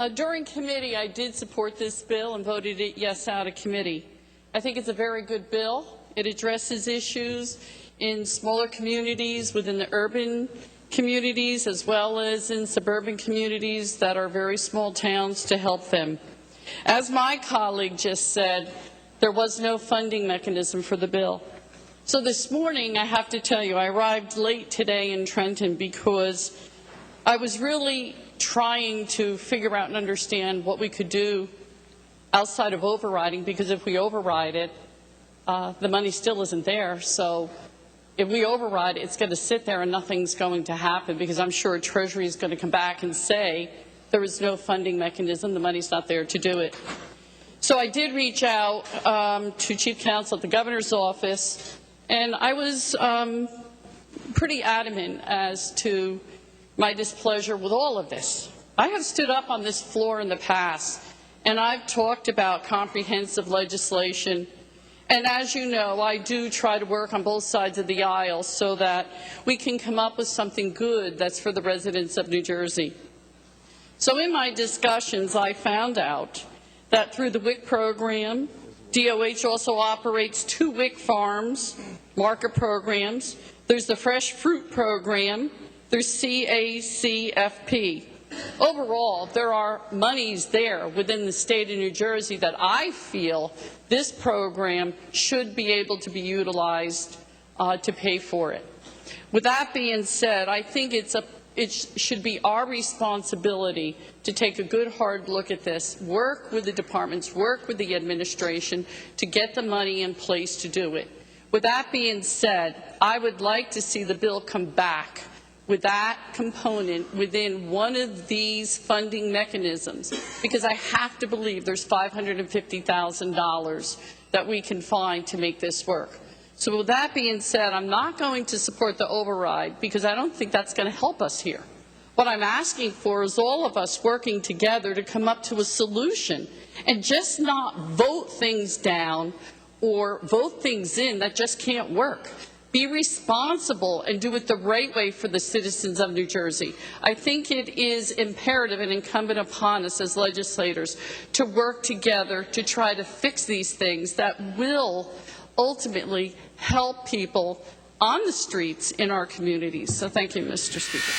During committee, I did support this bill and voted it yes out of committee. I think it's a very good bill. It addresses issues in smaller communities, within the urban communities, as well as in suburban communities that are very small towns, to help them. As my colleague just said, there was no funding mechanism for the bill. So this morning, I have to tell you, I arrived late today in Trenton because I was really trying to figure out and understand what we could do outside of overriding, because if we override it, the money still isn't there. So if we override it, it's going to sit there and nothing's going to happen, because I'm sure Treasury is going to come back and say there is no funding mechanism, the money's not there to do it. So I did reach out to Chief Counsel at the Governor's office, and I was pretty adamant as to my displeasure with all of this. I have stood up on this floor in the past, and I've talked about comprehensive legislation. And as you know, I do try to work on both sides of the aisle so that we can come up with something good that's for the residents of New Jersey. So in my discussions, I found out that through the WIC program, DOH also operates 2 WIC farms, market programs. There's the Fresh Fruit Program. There's CACFP. Overall, there are monies there within the state of New Jersey that I feel this program should be able to be utilized to pay for it. With that being said, I think it should be our responsibility to take a good hard look at this, work with the departments, work with the administration to get the money in place to do it. With that being said, I would like to see the bill come back with that component within one of these funding mechanisms, because I have to believe there's $550,000 that we can find to make this work. So with that being said, I'm not going to support the override because I don't think that's going to help us here. What I'm asking for is all of us working together to come up to a solution and just not vote things down or vote things in that just can't work. Be responsible and do it the right way for the citizens of New Jersey. I think it is imperative and incumbent upon us as legislators to work together to try to fix these things that will ultimately help people on the streets in our communities. So thank you, Mr. Speaker.